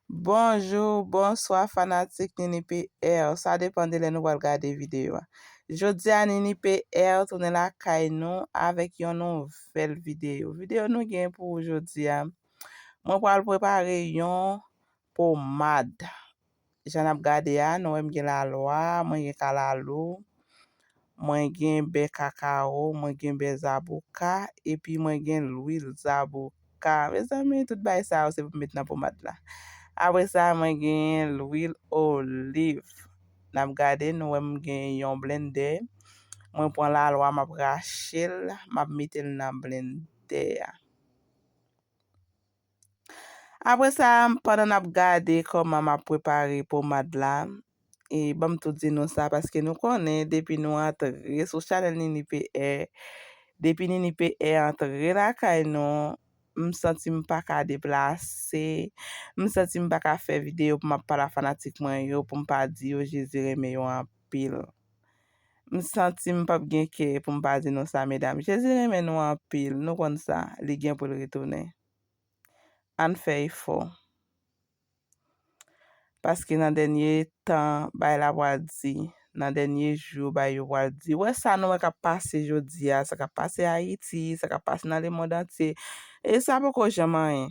Bonjour, bonsoir fanatik Nini PR. Sa depende le nou wal gade video. Jodi a Nini PR tourne la kay nou avek yon nouvel video. Video nou gen pou jodi a. Mwen pral prepare yon pomade. Jan ap gade a, nou em gen la loa, mwen gen kalalo, mwen gen be kakao, mwen gen be zabouka, epi mwen gen l'huile zabouka. Mes ami, tout bay sa ou se pou met nan pomade la. Apre sa, mwen gen l'huile olive. Nap gade nou mwen gen yon blender. Mwen pon la loa map rachel, map metel nan blender. Apre sa, padan nap gade koman map prepare pomade la, e bam tout di nou sa, paske nou konen, depi nou entre sou channel Nini PR, depi Nini PR entre la kay nou, m senti m pa ka deplase, m senti m pa ka fe video pou m ap pala fanatik mwen yo, pou m pa di yo Jezi reme yo an pil. M senti m pa gen ke pou m pa di nou sa, medam. Jezi reme nou an pil, nou kon sa, li gen pou l retourne. An fe ifo. Paske nan denye tan, bay la wadi, nan denye jou, bay yo wadi. Wè sa nou wè ka pase jodi ya, sa ka pase Haiti, sa ka pase nan le mod ante. E sa pou ko jaman.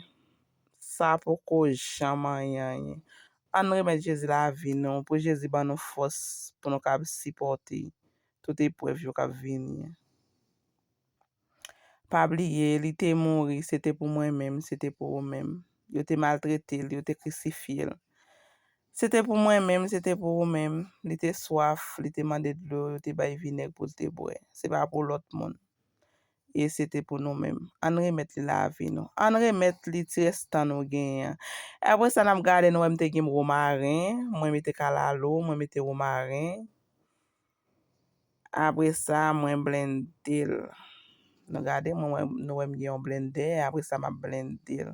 Sa pou ko jaman. An remet Jezi la vi nou, pou Jezi ban nou fos, pou nou ka sipote. Tout epwev yo ka vini. Pabliye, li te mouri, se te pou mwen men, se te pou ou men. Yo te maltrete, yo te krisifil. Se te pou mwen men, se te pou ou men. Li te soaf, li te mande dlo, yo te bay vinek pou te bwe. Se pa pou lot moun. E se te pou nou men. An remet li la vi nou. An remet li ti restan nou gen. Apre sa nam gade nou mte gim romarin. Mwen mete kalalo, mwen mete romarin. Apre sa mwen blendil. Nou gade nou mwen gen yon blender. Apre sa mwen blendil.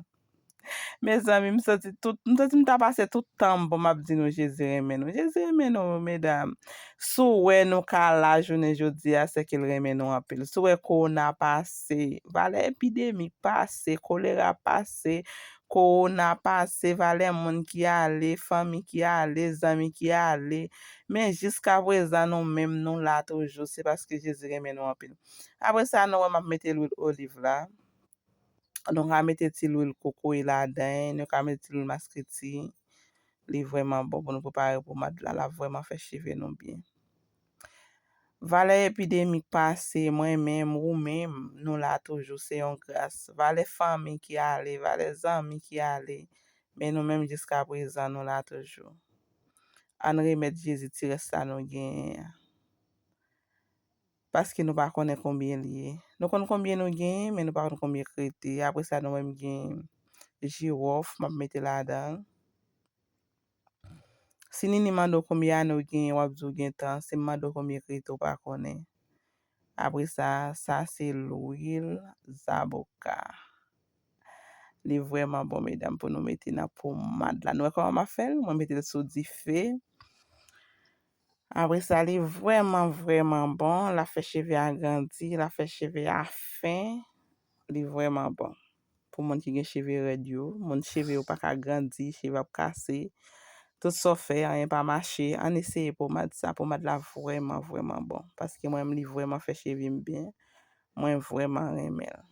Mes ami, m senti m ta pase tout tan pou m ap di nou Jezi reme nou. Jezi reme nou, medam. Sou we nou ka la jounen jodi a se ke l reme nou apil. Sou we korona pase, vale epidemik pase, kolera pase, korona pase, vale moun ki ale, fami ki ale, zami ki ale. Men jiska prezan nou menm nou la toujou, se paske Jezi reme nou apil. Apre sa nou wè m ap mette l'huile olive la. Nou ka mette ti l'huile koko la den, nou ka mette ti l'huile maskriti. Li vweman bon pou nou prepare pomade la, la vweman fè cheve nou bien. Vale epidemik pase, mwen men, ou men, nou la toujou se yon gras. Vale fami ki ale, vale zami ki ale, men nou men jiska prezan nou la toujou. An remet Jezi ti resta nou gen. Paske nou pa konen konbien liye. Nou konen konbien nou gen, men nou pa konen konbien krete. Apre sa nou men gen jirof, map mette la dan. Si Nini mando konbien nou gen, wap zou gen tan. Si mando konbien krete ou pa konen. Apre sa se l'huile zabouka. Li vweman bon medam pou nou mette na pomade la. Nou e kon ma fel, mwen mette sou di fe. Apre sa li vweman bon, la fè cheve a grandi, la fè cheve a fin, li vweman bon. Pou moun ki gen cheve red yo, moun cheve yo pa ka grandi, cheve ap kase, tout so fè, an yon pa mache, an eseye pomade sa, pomade la vweman bon. Paske mwen li vweman fè cheve mbyen, mwen vweman remel.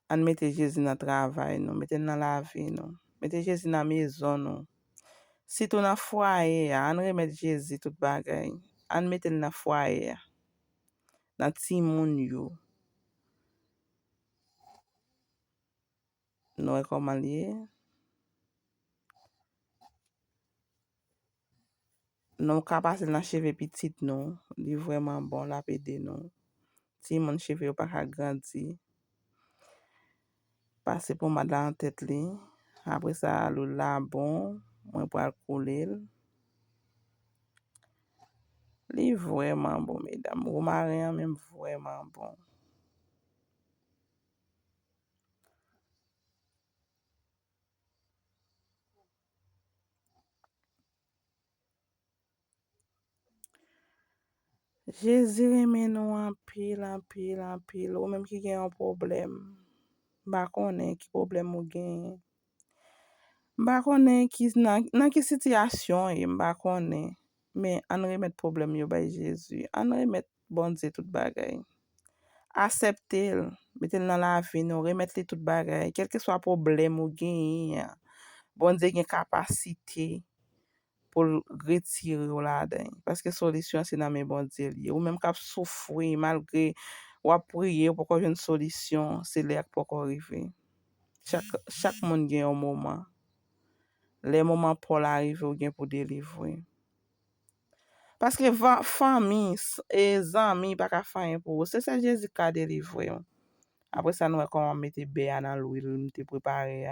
An mette Jezi nan travay nou, mette nan la vi nou. Mette Jezi nan mezon nou. Si tou nan fwaye, an remet Jezi tout bagay. An mette nan fwaye. Nan ti moun yo. Nou e koman liye. Nou ka pase nan cheve pitit nou. Li vweman bon la pede nou. Ti moun cheve yo pa ka grandi. Pase pomade la an tet li. Apre sa l'huile la bon. Mwen pral koule l. Li vweman bon, medam. Romarin men vweman bon. Jezi reme nou an pil. Ou menm ki gen yon problem. Mba konen ki problem ou gen. Mba konen nan ki sityasyon mba konen. Men an remet problem yo bay Jezu. An remet bon Dieu tout bagay. Acceptel, metel nan la vi nou, remet li tout bagay. Quel que soit problem ou gen, bon Dieu gen kapasite pour retirer ou la den. Parce que solution c'est nan men bon Dieu li. Ou même kap soufri malgré ou ap priye pour qu'on une solution, c'est lèk pour qu'on arrive. Chaque monde gen un moment. Les moments pour l'arriver ou gen pour délivrer. Parce que famille et amis pas ka fayen pour c'est ça Jésus qui a délivré. Après ça nous comment mettre béa dans l'huile, nous te préparer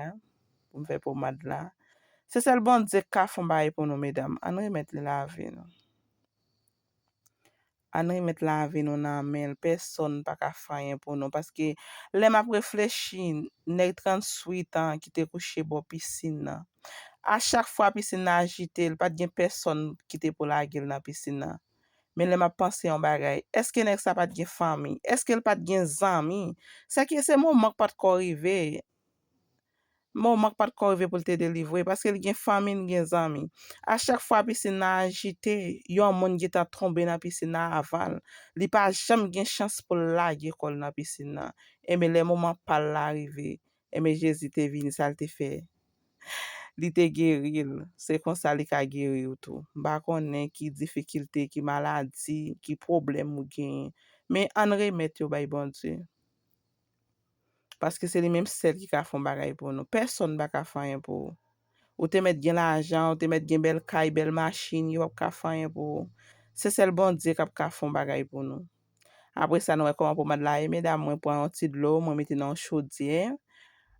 pour me faire pommade là. C'est ça le bon Dieu qui a fait bail pour nous mesdames. On remettre la vie nous. On remettre la vie nous dans main, personne pas ka fayen pour nous parce que les m'a réfléchi, nèg 38 ans qui te couché bon piscine là. À chaque fois piscine a agité, pas de personne qui te pour la gueule dans piscine là. Mais le m'a pensé en bagay. Est-ce que nèg ça pas de famille? Est-ce qu'elle pas de amis? C'est que c'est moment pas de arriver. Moment pas de arriver pour te délivrer parce que gen famille, gen amis. À chaque fois piscine a agité, yon moun qui t'a tombé dans piscine a aval. Li pas jamais gen chance pour la école dans piscine là. Et mais le moment pas l'arriver. Et mais Jésus te vini ça te fait. Li te guéril, c'est comme ça li ka guéri ou tout. Ba konnen ki difficulté, ki maladie, ki problème ou gen. Mais an remet yo bay bon Dieu. Parce que c'est li même celle qui ka fon bagay pour nous. Personne ba ka fayen pour. Ou te met gen l'argent, ou te met gen bel kay, bel machine, yo ka fayen pour. C'est celle bon Dieu qui ka fon bagay pour nous. Après ça, nous comment pour madame la mesdames, moi prend un petit de l'eau, moi mette dans chaudière.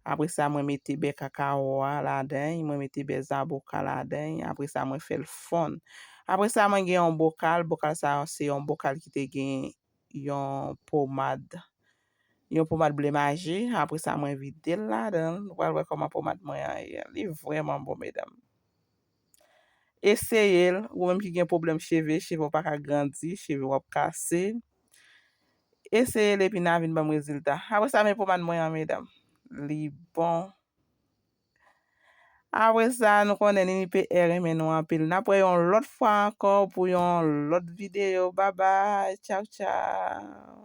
Après ça, moi mette be cacao la dedans, moi mette be zaboka la dedans. Après ça, moi fait le fond. Après ça, moi gen un bocal ça c'est un bocal qui te gen yon pommade. Yon pommade bleu magie. Après ça, moi vide la dedans. Voilà comment pommade moi est vraiment bon mesdames. Essayez, ou même qui gen problème cheveux pas ka grandi, cheveux wap cassé. Essayez les puis n'a vinn bon résultat. Après ça, mais pommade moi mesdames. Li bon. Après ça, nous connaissons NPR, mais nous en pile. N'a pas yon l'autre fois encore pour yon l'autre vidéo. Bye bye. Ciao, ciao.